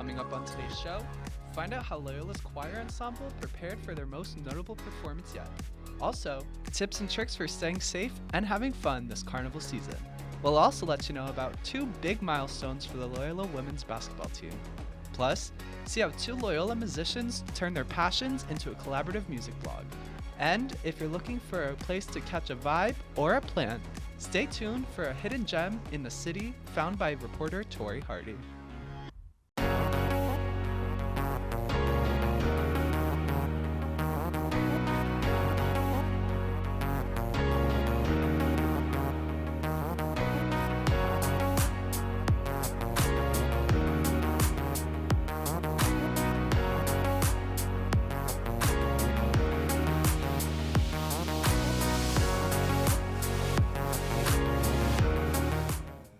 Coming up on today's show, find out how Loyola's choir ensemble prepared for their most notable performance yet. Also, tips and tricks for staying safe and having fun this carnival season. We'll also let you know about 2 big milestones for the Loyola women's basketball team. Plus, see how 2 Loyola musicians turn their passions into a collaborative music blog. And if you're looking for a place to catch a vibe or a plant, stay tuned for a hidden gem in the city found by reporter Tori Hardy.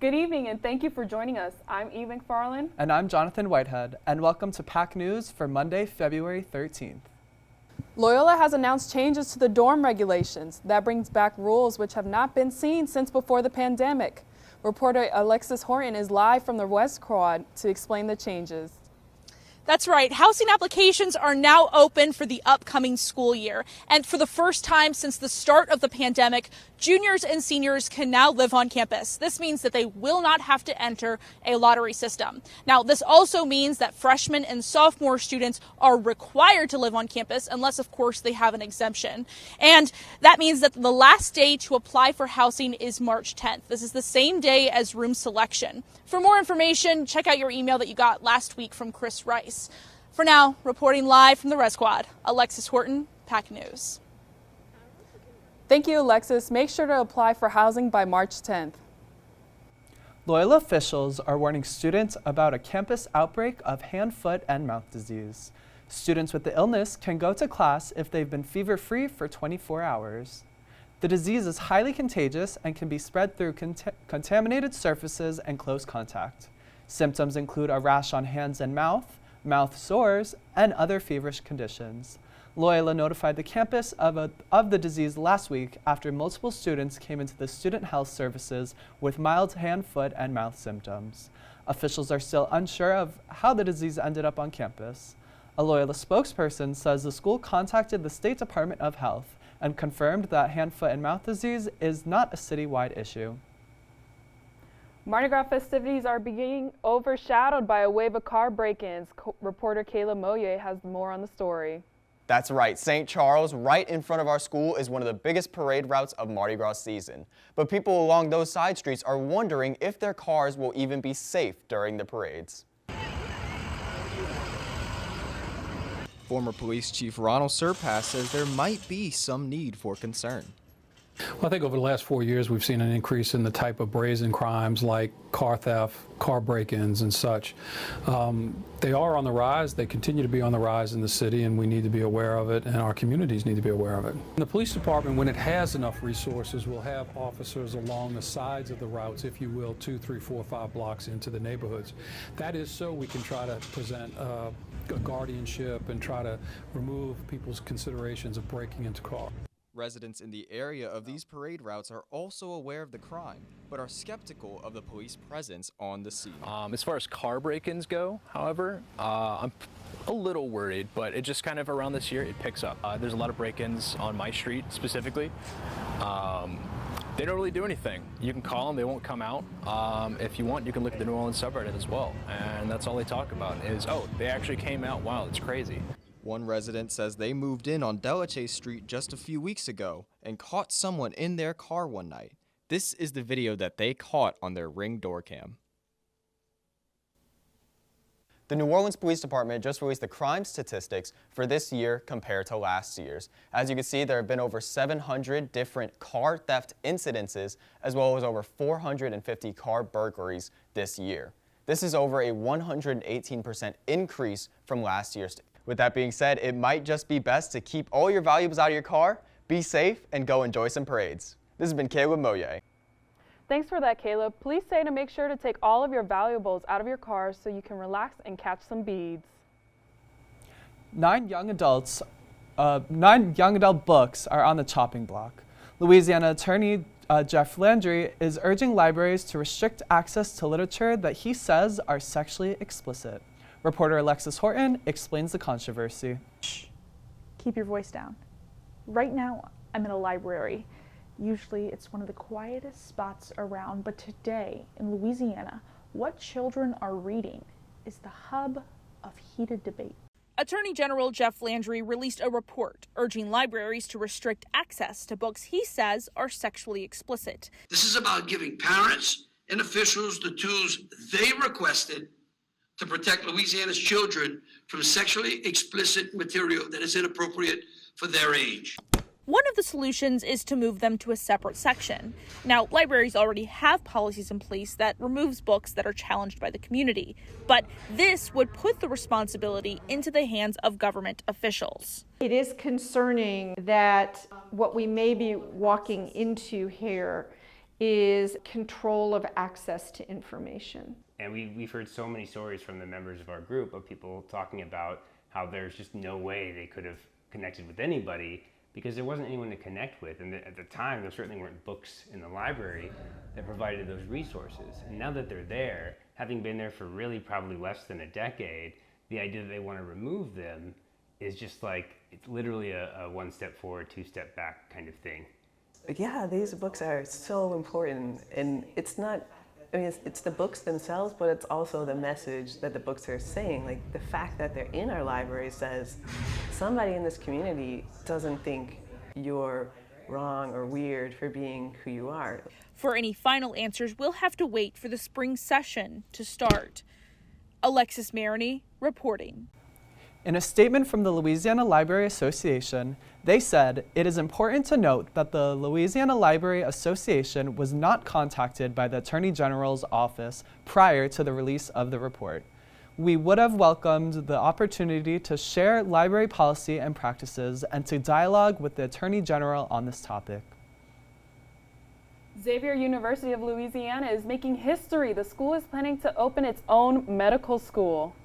Good evening and thank you for joining us. I'm Eve McFarland. And I'm Jonathan Whitehead, and welcome to PAC News for Monday, February 13th. Loyola has announced changes to the dorm regulations. That brings back rules which have not been seen since before the pandemic. Reporter Alexis Horton is live from the West Quad to explain the changes. That's right. Housing applications are now open for the upcoming school year. And for the first time since the start of the pandemic, juniors and seniors can now live on campus. This means that they will not have to enter a lottery system. Now, this also means that freshmen and sophomore students are required to live on campus unless, of course, they have an exemption. And that means that the last day to apply for housing is March 10th. This is the same day as room selection. For more information, check out your email that you got last week from Chris Rice. For now, reporting live from the Res Quad, Alexis Horton, PAC News. Thank you, Alexis. Make sure to apply for housing by March 10th. Loyola officials are warning students about a campus outbreak of hand, foot, and mouth disease. Students with the illness can go to class if they've been fever-free for 24 hours. The disease is highly contagious and can be spread through contaminated surfaces and close contact. Symptoms include a rash on hands and mouth sores, and other feverish conditions. Loyola notified the campus of the disease last week after multiple students came into the student health services with mild hand, foot, and mouth symptoms. Officials are still unsure of how the disease ended up on campus. A Loyola spokesperson says the school contacted the State Department of Health and confirmed that hand, foot, and mouth disease is not a citywide issue. Mardi Gras festivities are being overshadowed by a wave of car break-ins. Reporter Kayla Moye has more on the story. That's right. St. Charles, right in front of our school, is one of the biggest parade routes of Mardi Gras season. But people along those side streets are wondering if their cars will even be safe during the parades. Former Police Chief Ronald Surpass says there might be some need for concern. Well, I think over the last 4 years, we've seen an increase in the type of brazen crimes like car theft, car break-ins, and such. They are on the rise. They continue to be on the rise in the city, and we need to be aware of it, and our communities need to be aware of it. The police department, when it has enough resources, will have officers along the sides of the routes, if you will, 2, 3, 4, 5 blocks into the neighborhoods. That is so we can try to present a guardianship and try to remove people's considerations of breaking into cars. Residents in the area of these parade routes are also aware of the crime, but are skeptical of the police presence on the scene. As far as car break-ins go, however, I'm a little worried, but it just kind of around this year, it picks up. There's a lot of break-ins on my street specifically. They don't really do anything. You can call them, they won't come out. If you want, you can look at the New Orleans subreddit as well, and that's all they talk about is, oh, they actually came out, wow, it's crazy. One resident says they moved in on Delachaise Street just a few weeks ago and caught someone in their car one night. This is the video that they caught on their Ring door cam. The New Orleans Police Department just released the crime statistics for this year compared to last year's. As you can see, there have been over 700 different car theft incidences, as well as over 450 car burglaries this year. This is over a 118% increase from last year's. With that being said, it might just be best to keep all your valuables out of your car, be safe, and go enjoy some parades. This has been Caleb Moye. Thanks for that, Caleb. Police say to make sure to take all of your valuables out of your car so you can relax and catch some beads. 9 young adult books are on the chopping block. Louisiana attorney Jeff Landry is urging libraries to restrict access to literature that he says are sexually explicit. Reporter Alexis Horton explains the controversy. Shh. Keep your voice down. Right now, I'm in a library. Usually, it's one of the quietest spots around, but today, in Louisiana, what children are reading is the hub of heated debate. Attorney General Jeff Landry released a report urging libraries to restrict access to books he says are sexually explicit. This is about giving parents and officials the tools they requested to protect Louisiana's children from sexually explicit material that is inappropriate for their age. One of the solutions is to move them to a separate section. Now, libraries already have policies in place that removes books that are challenged by the community, but this would put the responsibility into the hands of government officials. It is concerning that what we may be walking into here is control of access to information. And we've heard so many stories from the members of our group of people talking about how there's just no way they could have connected with anybody because there wasn't anyone to connect with. And at the time, there certainly weren't books in the library that provided those resources. And now that they're there, having been there for really probably less than a decade, the idea that they want to remove them is just like, it's literally a one step forward, two step back kind of thing. Yeah, these books are so important, and it's not, I mean, it's the books themselves, but it's also the message that the books are saying. Like the fact that they're in our library says somebody in this community doesn't think you're wrong or weird for being who you are. For any final answers, we'll have to wait for the spring session to start. Alexis Maroney reporting. In a statement from the Louisiana Library Association, they said, "It is important to note that the Louisiana Library Association was not contacted by the Attorney General's office prior to the release of the report. We would have welcomed the opportunity to share library policy and practices and to dialogue with the Attorney General on this topic." Xavier University of Louisiana is making history. The school is planning to open its own medical school,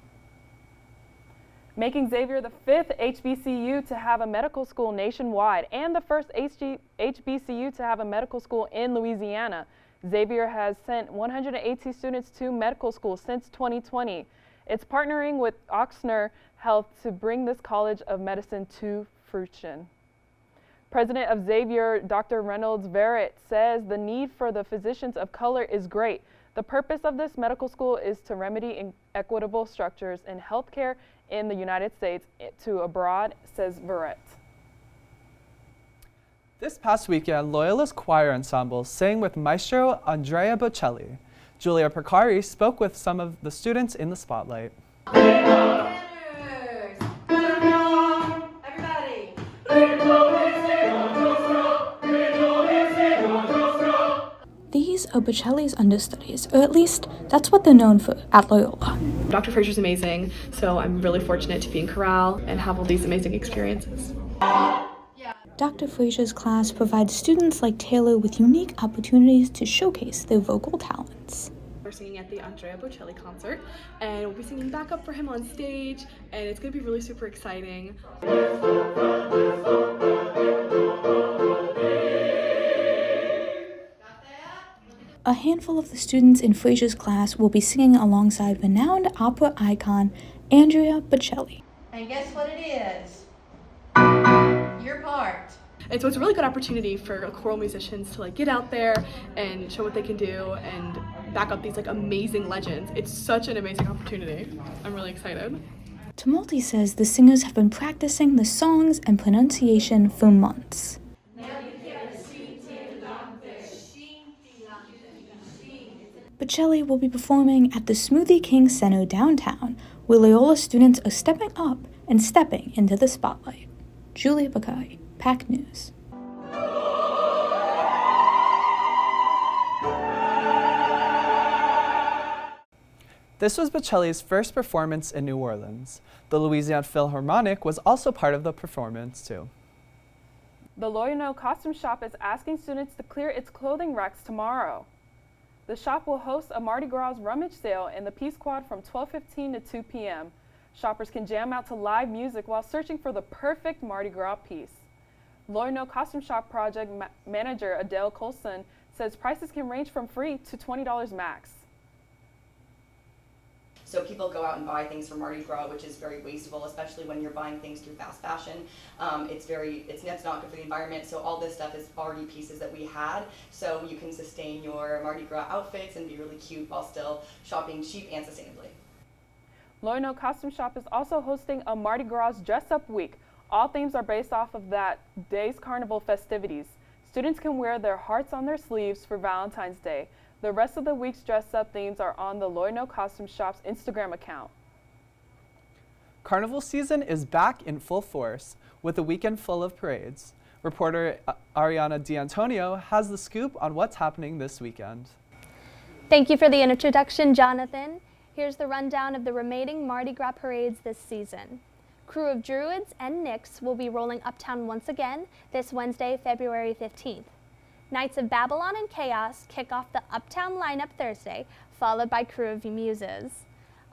making Xavier the 5th HBCU to have a medical school nationwide and the first HBCU to have a medical school in Louisiana. Xavier has sent 180 students to medical school since 2020. It's partnering with Ochsner Health to bring this College of Medicine to fruition. President of Xavier, Dr. Reynolds Verrett, says the need for the physicians of color is great. The purpose of this medical school is to remedy inequitable structures in healthcare in the United States to abroad, says Verrett. This past weekend, Loyola's choir ensemble sang with Maestro Andrea Bocelli. Julia Percari spoke with some of the students in the spotlight. These are Bocelli's understudies, or at least that's what they're known for at Loyola. Dr. Fraser's amazing, so I'm really fortunate to be in chorale and have all these amazing experiences. Dr. Fraser's class provides students like Taylor with unique opportunities to showcase their vocal talents. We're singing at the Andrea Bocelli concert, and we'll be singing backup for him on stage, and it's going to be really super exciting. A handful of the students in Fraser's class will be singing alongside renowned opera icon Andrea Bocelli. And guess what it is? Your part. And so it's a really good opportunity for choral musicians to get out there and show what they can do and back up these amazing legends. It's such an amazing opportunity. I'm really excited. Tumulty says the singers have been practicing the songs and pronunciation for months. Bocelli will be performing at the Smoothie King Center downtown, where Loyola students are stepping up and stepping into the spotlight. Julia Bakari, PAC News. This was Bocelli's first performance in New Orleans. The Louisiana Philharmonic was also part of the performance, too. The Loyola Costume Shop is asking students to clear its clothing racks tomorrow. The shop will host a Mardi Gras rummage sale in the Peace Quad from 12:15 to 2 p.m. Shoppers can jam out to live music while searching for the perfect Mardi Gras piece. Loyola Costume Shop project manager Adele Colson says prices can range from free to $20 max. So people go out and buy things for Mardi Gras, which is very wasteful, especially when you're buying things through fast fashion. It's not good for the environment. So all this stuff is already pieces that we had. So you can sustain your Mardi Gras outfits and be really cute while still shopping cheap and sustainably. Loyola Costume Shop is also hosting a Mardi Gras dress-up week. All themes are based off of that day's carnival festivities. Students can wear their hearts on their sleeves for Valentine's Day. The rest of the week's dress-up themes are on the Loyola Costume Shop's Instagram account. Carnival season is back in full force with a weekend full of parades. Reporter Ariana D'Antonio has the scoop on what's happening this weekend. Thank you for the introduction, Jonathan. Here's the rundown of the remaining Mardi Gras parades this season. Crew of Druids and Nyx will be rolling uptown once again this Wednesday, February 15th. Knights of Babylon and Chaos kick off the uptown lineup Thursday, followed by Crew of Muses.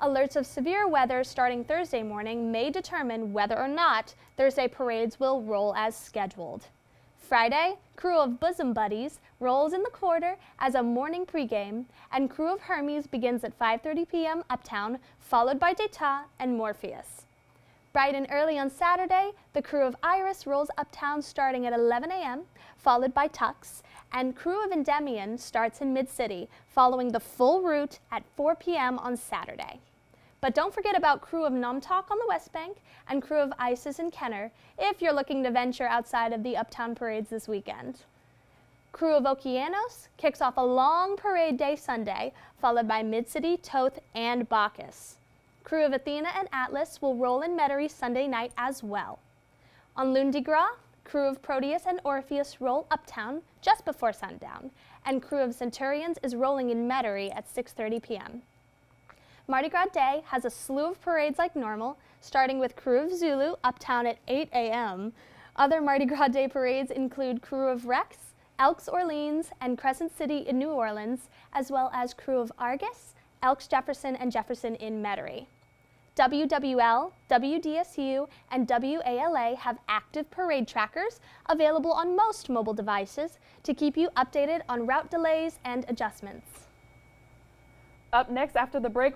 Alerts of severe weather starting Thursday morning may determine whether or not Thursday parades will roll as scheduled. Friday, Crew of Bosom Buddies rolls in the quarter as a morning pregame, and Crew of Hermes begins at 5:30 p.m. uptown, followed by Deta and Morpheus. Bright and early on Saturday, the Crew of Iris rolls uptown starting at 11 a.m., followed by Tux, and Crew of Endymion starts in Mid-City, following the full route at 4 p.m. on Saturday. But don't forget about Crew of Nomtok on the West Bank and Crew of Isis and Kenner if you're looking to venture outside of the uptown parades this weekend. Crew of Okeanos kicks off a long parade day Sunday, followed by Mid-City, Toth, and Bacchus. Crew of Athena and Atlas will roll in Metairie Sunday night as well. On Lundi Gras, Crew of Proteus and Orpheus roll uptown just before sundown, and Crew of Centurions is rolling in Metairie at 6:30 p.m. Mardi Gras Day has a slew of parades like normal, starting with Crew of Zulu uptown at 8 a.m. Other Mardi Gras Day parades include Crew of Rex, Elks Orleans, and Crescent City in New Orleans, as well as Crew of Argus, Elks Jefferson, and Jefferson in Metairie. WWL, WDSU, and WALA have active parade trackers available on most mobile devices to keep you updated on route delays and adjustments. Up next after the break,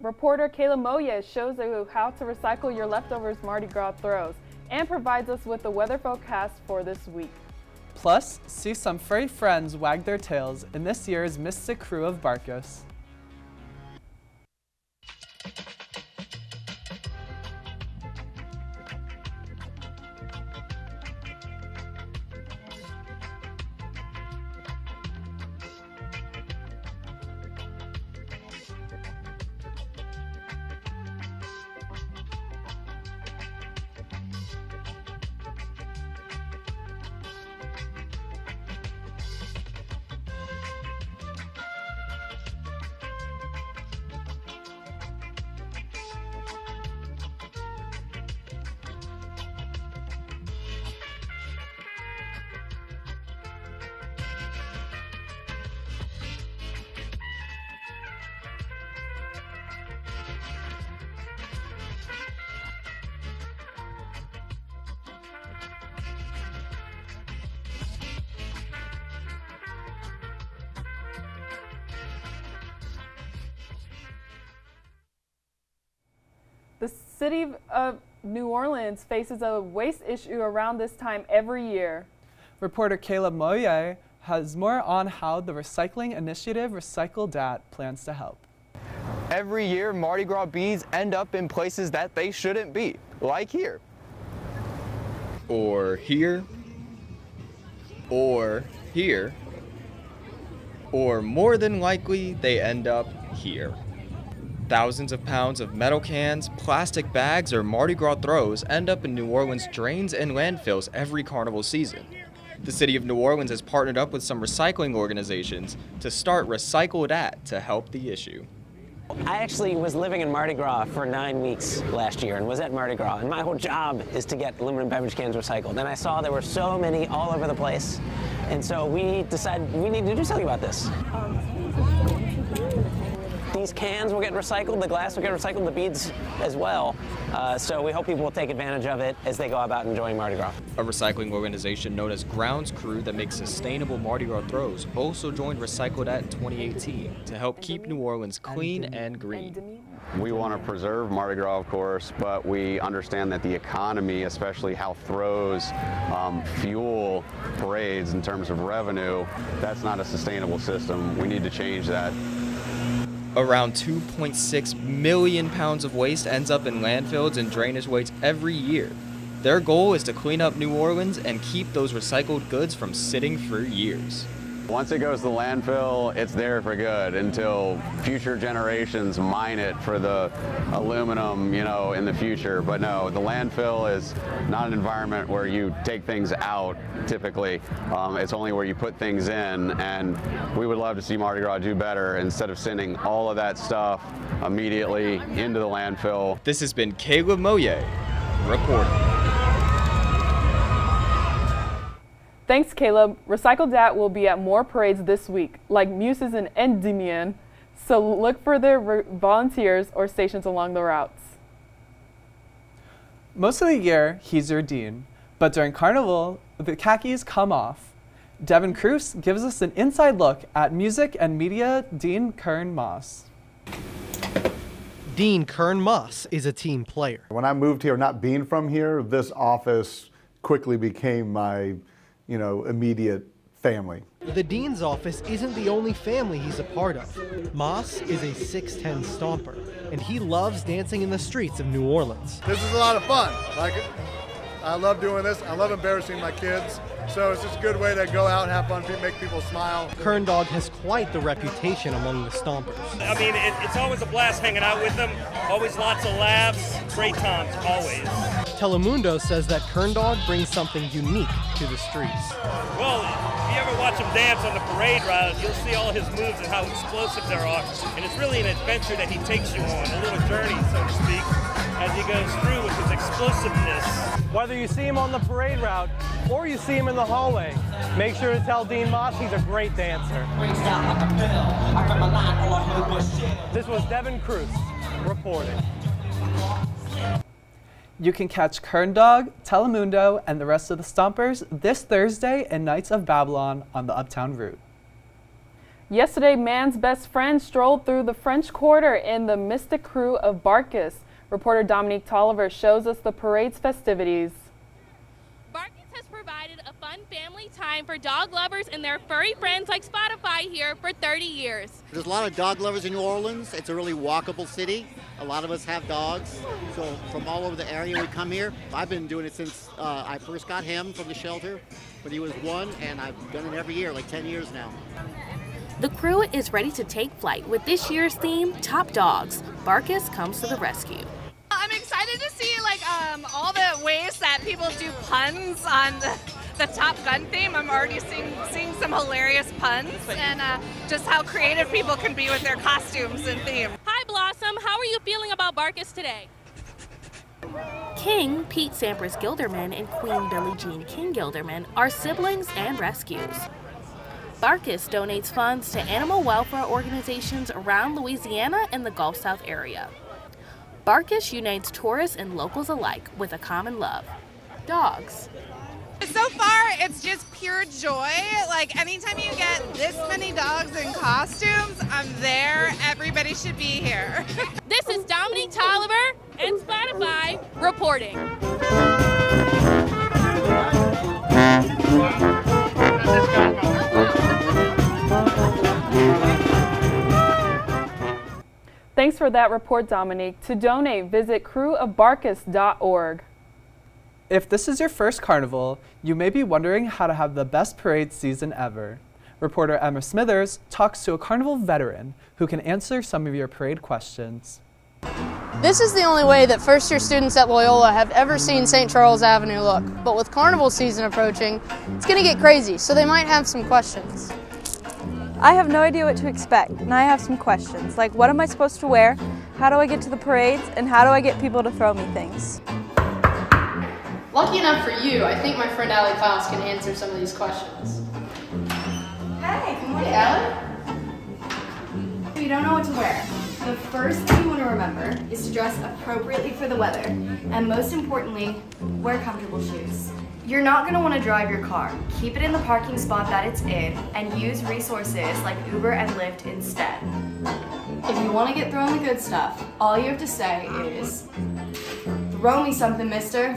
reporter Kayla Moyes shows you how to recycle your leftovers Mardi Gras throws and provides us with the weather forecast for this week. Plus, see some furry friends wag their tails in this year's Mystic Crew of Barcus. The city of New Orleans faces a waste issue around this time every year. Reporter Kayla Moye has more on how the recycling initiative Recycle Dat plans to help. Every year, Mardi Gras bees end up in places that they shouldn't be, like here. Or here. Or here. Or more than likely, they end up here. Thousands of pounds of metal cans, plastic bags, or Mardi Gras throws end up in New Orleans drains and landfills every carnival season. The city of New Orleans has partnered up with some recycling organizations to start Recycle Dat to help the issue. I actually was living in Mardi Gras for 9 weeks last year and was at Mardi Gras, and my whole job is to get aluminum beverage cans recycled. And I saw there were so many all over the place, and so we decided we need to do something about this. The these cans will get recycled, the glass will get recycled, the beads as well. So we hope people will take advantage of it as they go about enjoying Mardi Gras. A recycling organization known as Grounds Crew that makes sustainable Mardi Gras throws also joined Recycle That in 2018 to help keep New Orleans clean and green. We want to preserve Mardi Gras, of course, but we understand that the economy, especially how throws fuel parades in terms of revenue, that's not a sustainable system. We need to change that. Around 2.6 million pounds of waste ends up in landfills and drainage waste every year. Their goal is to clean up New Orleans and keep those recycled goods from sitting for years. Once it goes to landfill, it's there for good until future generations mine it for the aluminum, in the future. But no, the landfill is not an environment where you take things out, typically. It's only where you put things in, and we would love to see Mardi Gras do better instead of sending all of that stuff immediately into the landfill. This has been Caleb Moye reporting. Thanks, Caleb. Recycle Dat will be at more parades this week, like Muses and Endymion, so look for their volunteers or stations along the routes. Most of the year, he's your dean, but during Carnival, the khakis come off. Devin Cruz gives us an inside look at music and media Dean Kern Moss. Dean Kern Moss is a team player. When I moved here, not being from here, this office quickly became my immediate family. The dean's office isn't the only family he's a part of. Moss is a 6'10" stomper, and he loves dancing in the streets of New Orleans. This is a lot of fun. I love doing this. I love embarrassing my kids. So it's just a good way to go out and have fun, make people smile. Kern Dog has quite the reputation among the stompers. I mean, it's always a blast hanging out with them. Always lots of laughs, great times, always. Telemundo says that Kern Dog brings something unique to the streets. Well, if you ever watch him dance on the parade route, you'll see all his moves and how explosive there are. And it's really an adventure that he takes you on, a little journey, so to speak, as he goes through with his explosiveness. Whether you see him on the parade route or you see him in the hallway, make sure to tell Dean Moss he's a great dancer. This was Devin Cruz reporting. You can catch Kern Dog, Telemundo, and the rest of the Stompers this Thursday in Knights of Babylon on the Uptown route. Yesterday, man's best friend strolled through the French Quarter in the Mystic Crew of Barkus. Reporter Dominique Tolliver shows us the parade's festivities. Barkus has provided a fun family time for dog lovers and their furry friends like Spotify here for 30 years. There's a lot of dog lovers in New Orleans. It's a really walkable city. A lot of us have dogs, so from all over the area we come here. I've been doing it since I first got him from the shelter when he was 1, and I've done it every year, like 10 years now. The crew is ready to take flight with this year's theme, Top Dogs. Barkus comes to the rescue. I'm excited to see all the ways that people do puns on the Top Gun theme. I'm already seeing some hilarious puns and just how creative people can be with their costumes and theme. Hi Blossom, how are you feeling about Barkus today? King, Pete Sampras Gilderman, and Queen Billie Jean King Gilderman are siblings and rescues. Barkus donates funds to animal welfare organizations around Louisiana and the Gulf South area. Barkus unites tourists and locals alike with a common love: dogs. So far, it's just pure joy. Like, anytime you get this many dogs in costumes, I'm there. Everybody should be here. This is Dominique Tolliver and Spotify reporting. Thanks for that report, Dominique. To donate, visit crewofbarkus.org. If this is your first carnival, you may be wondering how to have the best parade season ever. Reporter Emma Smithers talks to a carnival veteran who can answer some of your parade questions. This is the only way that first-year students at Loyola have ever seen St. Charles Avenue look. But with carnival season approaching, it's going to get crazy, so they might have some questions. I have no idea what to expect, and I have some questions, like what am I supposed to wear, how do I get to the parades, and how do I get people to throw me things? Lucky enough for you, I think my friend Allie Klaus can answer some of these questions. Hey, good morning. Hey, Allie. You don't know what to wear. The first thing you want to remember is to dress appropriately for the weather, and most importantly, wear comfortable shoes. You're not going to want to drive your car. Keep it in the parking spot that it's in, and use resources like Uber and Lyft instead. If you want to get thrown the good stuff, all you have to say is, "Throw me something, mister."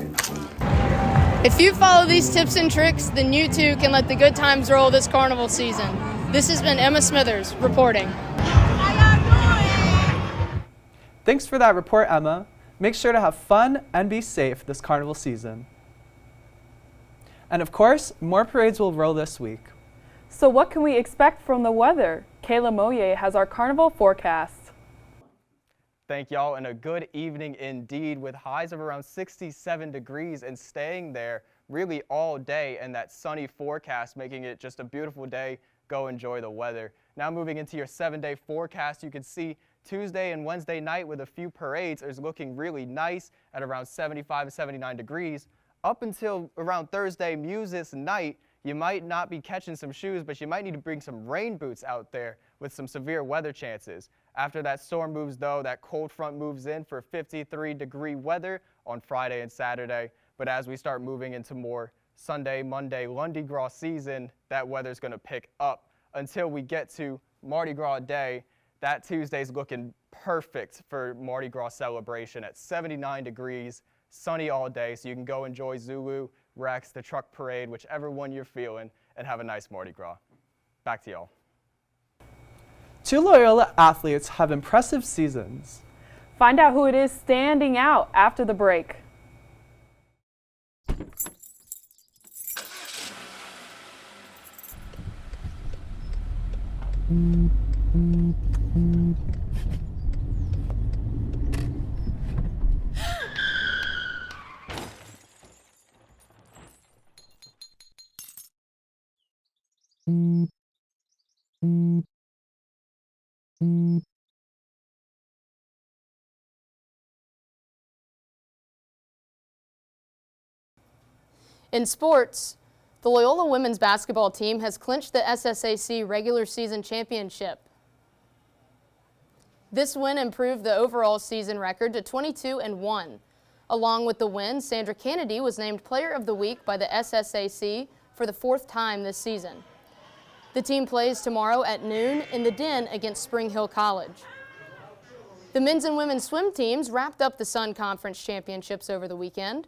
If you follow these tips and tricks, then you too can let the good times roll this carnival season. This has been Emma Smithers reporting. Thanks for that report, Emma. Make sure to have fun and be safe this carnival season. And of course, more parades will roll this week. So what can we expect from the weather? Kayla Moye has our carnival forecast. Thank y'all, and a good evening indeed, with highs of around 67 degrees and staying there really all day, and that sunny forecast making it just a beautiful day. Go enjoy the weather. Now moving into your 7-day forecast, you can see Tuesday and Wednesday night with a few parades is looking really nice at around 75 and 79 degrees. Up until around Thursday, Muses night, you might not be catching some shoes, but you might need to bring some rain boots out there with some severe weather chances. After that storm moves though, that cold front moves in for 53-degree weather on Friday and Saturday. But as we start moving into more Sunday, Monday, Lundi Gras season, that weather's gonna pick up until we get to Mardi Gras Day. That Tuesday's looking perfect for Mardi Gras celebration at 79 degrees, sunny all day, so you can go enjoy Zulu, Rex, the truck parade, whichever one you're feeling, and have a nice Mardi Gras. Back to y'all. 2 Loyola athletes have impressive seasons. Find out who it is standing out after the break. In sports, the Loyola women's basketball team has clinched the SSAC regular season championship. This win improved the overall season record to 22-1. Along with the win, Sandra Kennedy was named Player of the Week by the SSAC for the 4th time this season. The team plays tomorrow at noon in the Den against Spring Hill College. The men's and women's swim teams wrapped up the Sun Conference Championships over the weekend.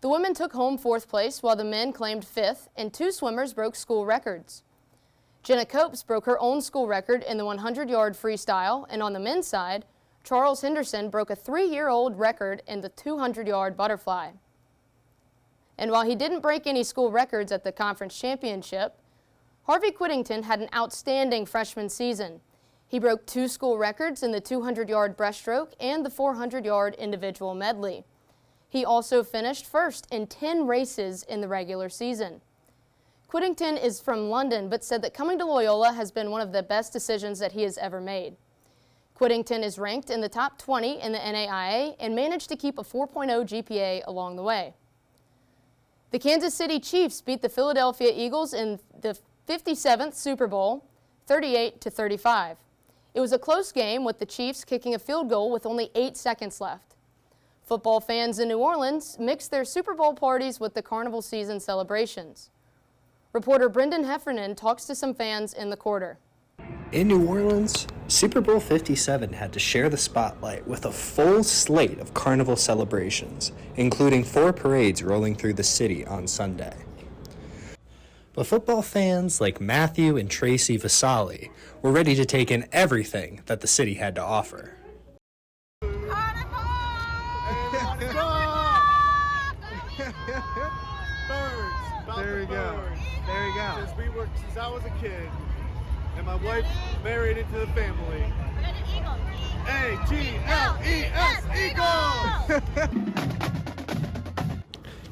The women took home 4th place while the men claimed 5th, and 2 swimmers broke school records. Jenna Copes broke her own school record in the 100-yard freestyle, and on the men's side, Charles Henderson broke a 3-year-old record in the 200-yard butterfly. And while he didn't break any school records at the conference championship, Harvey Whittington had an outstanding freshman season. He broke 2 school records in the 200-yard breaststroke and the 400-yard individual medley. He also finished first in 10 races in the regular season. Whittington is from London, but said that coming to Loyola has been one of the best decisions that he has ever made. Whittington is ranked in the top 20 in the NAIA and managed to keep a 4.0 GPA along the way. The Kansas City Chiefs beat the Philadelphia Eagles in the 57th Super Bowl, 38-35. It was a close game with the Chiefs kicking a field goal with only 8 seconds left. Football fans in New Orleans mixed their Super Bowl parties with the carnival season celebrations. Reporter Brendan Heffernan talks to some fans in the quarter. In New Orleans, Super Bowl 57 had to share the spotlight with a full slate of carnival celebrations, including 4 parades rolling through the city on Sunday. But football fans like Matthew and Tracy Vasali were ready to take in everything that the city had to offer. There we go. There we go. Since we worked since I was a kid, and my wife married into the family. A-G-L-E-S, Eagles!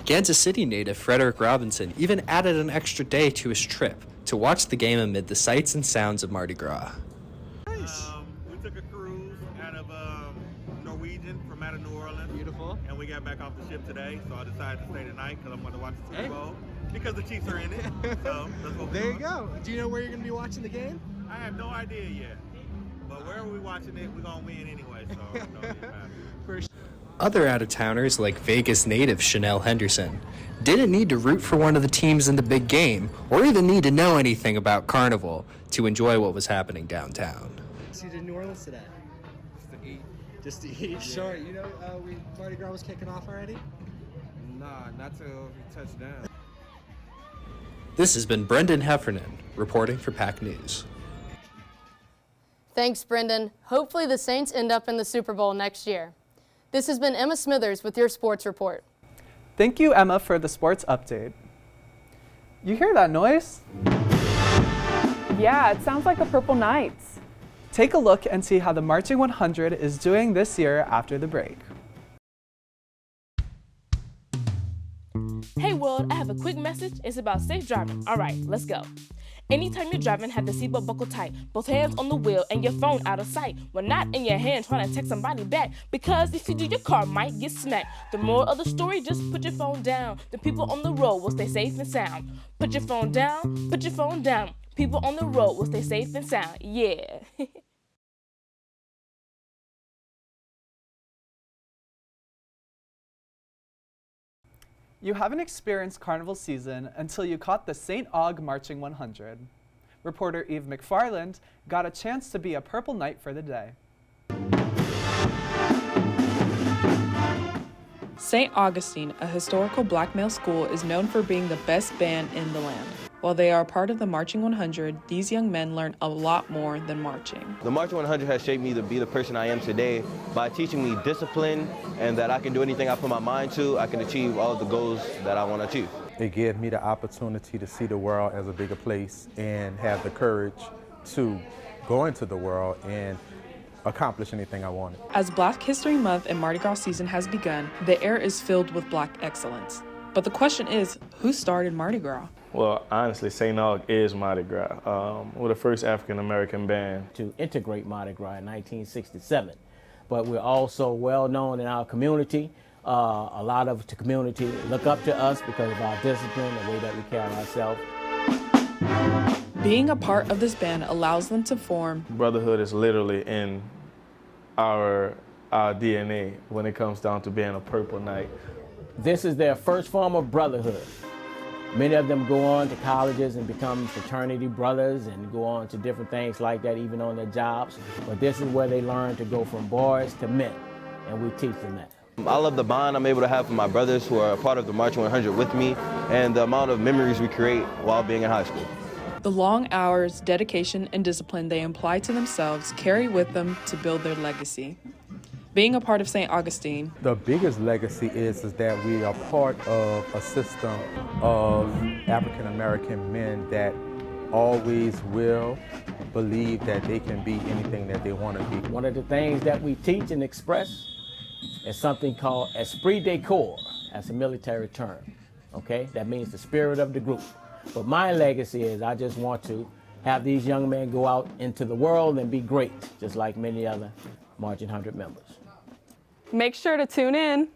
Kansas City native Frederick Robinson even added an extra day to his trip to watch the game amid the sights and sounds of Mardi Gras. Nice. We took a cruise out of Norwegian from out of New Orleans. Beautiful. And we got back off the ship today, so I decided to stay tonight because I'm going to watch the Super Bowl. Because the Chiefs are in it. So that's what There you go. Do you know where you're going to be watching the game? I have no idea yet. But wherever we watching it, we're going to win anyway, so don't get mad. Other out-of-towners like Vegas native Chanel Henderson didn't need to root for one of the teams in the big game or even need to know anything about Carnival to enjoy what was happening downtown. You did New Orleans today? Just to eat. Yeah. Sure. You know, Mardi Gras was kicking off already? Nah, not till we touch down. This has been Brendan Heffernan reporting for PAC News. Thanks, Brendan. Hopefully the Saints end up in the Super Bowl next year. This has been Emma Smithers with your sports report. Thank you, Emma, for the sports update. You hear that noise? Yeah, it sounds like the Purple Knights. Take a look and see how the Marching 100 is doing this year after the break. Hey world, I have a quick message. It's about safe driving. All right, let's go. Anytime you're driving, have the seatbelt buckled tight. Both hands on the wheel and your phone out of sight. When not in your hand trying to text somebody back. Because if you do, your car might get smacked. The moral of the story, just put your phone down. The people on the road will stay safe and sound. Put your phone down, put your phone down. People on the road will stay safe and sound. Yeah. You haven't experienced carnival season until you caught the St. Aug Marching 100. Reporter Eve McFarland got a chance to be a Purple Knight for the day. St. Augustine, a historical black male school, is known for being the best band in the land. While they are part of the Marching 100, these young men learn a lot more than marching. The Marching 100 has shaped me to be the person I am today by teaching me discipline and that I can do anything I put my mind to, I can achieve all of the goals that I want to achieve. It gives me the opportunity to see the world as a bigger place and have the courage to go into the world and accomplish anything I wanted. As Black History Month and Mardi Gras season has begun, the air is filled with black excellence. But the question is, who started Mardi Gras? Well, honestly, St. Aug is Mardi Gras. We're the first African-American band to integrate Mardi Gras in 1967. But we're also well known in our community. A lot of the community look up to us because of our discipline, the way that we carry ourselves. Being a part of this band allows them to form. Brotherhood is literally in our DNA when it comes down to being a Purple Knight. This is their first form of brotherhood. Many of them go on to colleges and become fraternity brothers and go on to different things like that, even on their jobs. But this is where they learn to go from boys to men, and we teach them that. I love the bond I'm able to have with my brothers who are a part of the Marching 100 with me and the amount of memories we create while being in high school. The long hours, dedication, and discipline they apply to themselves carry with them to build their legacy. Being a part of St. Augustine, the biggest legacy is that we are part of a system of African American men that always will believe that they can be anything that they want to be. One of the things that we teach and express is something called esprit de corps. That's a military term, okay? That means the spirit of the group. But my legacy is I just want to have these young men go out into the world and be great, just like many other Marching 100 members. Make sure to tune in.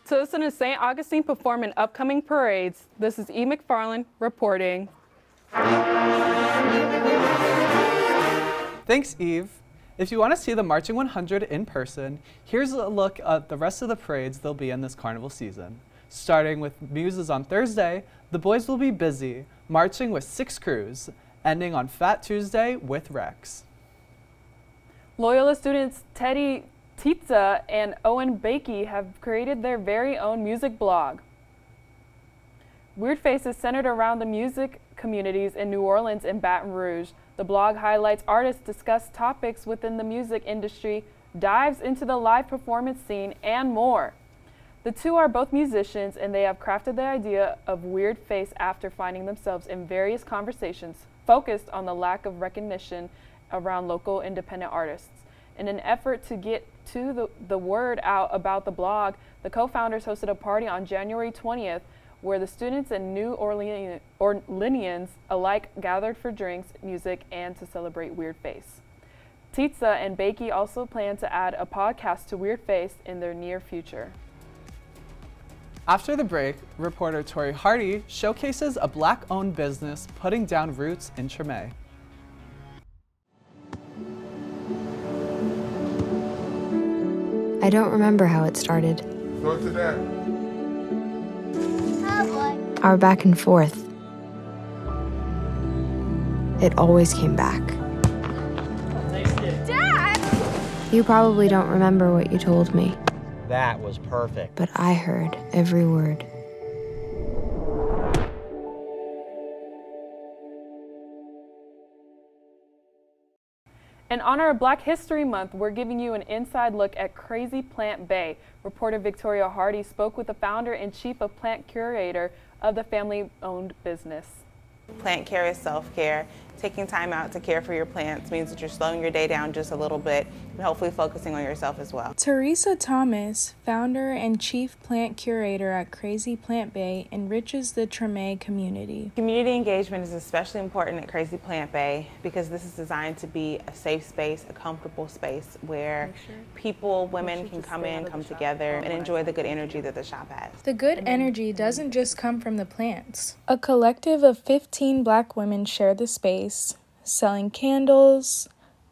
To listen to St. Augustine perform in upcoming parades, this is E. McFarland reporting. Thanks, Eve. If you want to see the Marching 100 in person, here's a look at the rest of the parades they'll be in this carnival season. Starting with Muses on Thursday, the boys will be busy, marching with 6 crews, ending on Fat Tuesday with Rex. Loyola students Teddy Titza and Owen Bakey have created their very own music blog. Weird Face is centered around the music communities in New Orleans and Baton Rouge. The blog highlights artists, discuss topics within the music industry, dives into the live performance scene, and more. The two are both musicians, and they have crafted the idea of Weird Face after finding themselves in various conversations focused on the lack of recognition around local independent artists. In an effort to get to the word out about the blog, the co-founders hosted a party on January 20th where the students and New Orleanians alike gathered for drinks, music, and to celebrate Weird Face. Titza and Bakey also plan to add a podcast to Weird Face in their near future. After the break, reporter Tori Hardy showcases a Black-owned business putting down roots in Treme. I don't remember how it started. Go to that. Our back and forth. It always came back. Dad! You probably don't remember what you told me, That was perfect. but I heard every word. In honor of Black History Month, we're giving you an inside look at Crazy Plant Bay. Reporter Victoria Hardy spoke with the founder and chief of plant curator of the family-owned business. Plant care is self-care. Taking time out to care for your plants means that you're slowing your day down just a little bit and hopefully focusing on yourself as well. Teresa Thomas, founder and chief plant curator at Crazy Plant Bay, enriches the Treme community. Community engagement is especially important at Crazy Plant Bay because this is designed to be a safe space, a comfortable space where people, women can come in, come together, and enjoy the good energy that the shop has. The good energy doesn't just come from the plants. A collective of 15 Black women share the space, selling candles,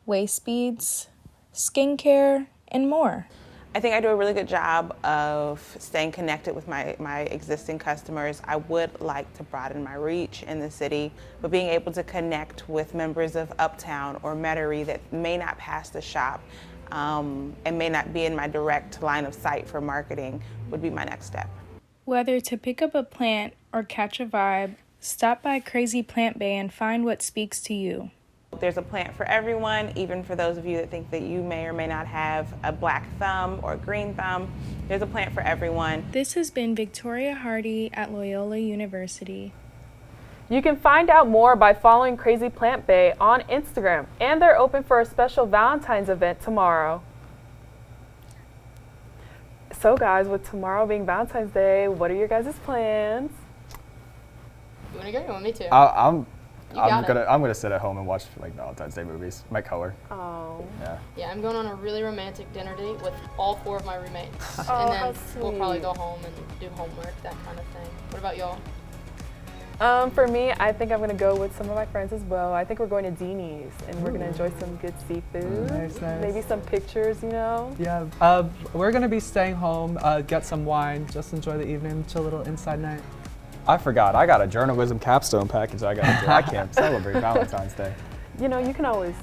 waist beads, skincare, and more. I think I do a really good job of staying connected with my existing customers. I would like to broaden my reach in the city, but being able to connect with members of Uptown or Metairie that may not pass the shop and may not be in my direct line of sight for marketing would be my next step. Whether to pick up a plant or catch a vibe, stop by Crazy Plant Bay and find what speaks to you. There's a plant for everyone, even for those of you that think that you may or may not have a black thumb or a green thumb. There's a plant for everyone. This has been Victoria Hardy at Loyola University. You can find out more by following Crazy Plant Bay on Instagram, and they're open for a special Valentine's event tomorrow. So guys, with tomorrow being Valentine's Day, what are your guys' plans? You wanna go? You want me to? I'm got it. gonna sit at home and watch like Valentine's Day movies. My color. Oh. Yeah. Yeah, I'm going on a really romantic dinner date with all 4 of my roommates. Oh, and then how we'll probably sweet. go home and do homework, that kind of thing. What about y'all? For me, I think I'm gonna go with some of my friends as well. I think we're going to Deanie's and we're gonna enjoy some good seafood. Nice, nice. Maybe some pictures, you know? Yeah, we're gonna be staying home, get some wine, just enjoy the evening, chill a little inside night. I forgot. I got a journalism capstone package I gotta do. I can't celebrate Valentine's Day. You know, you can always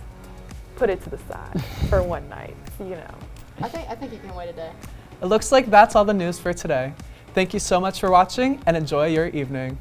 put it to the side for one night, you know. I think you can wait a day. It looks like that's all the news for today. Thank you so much for watching and enjoy your evening.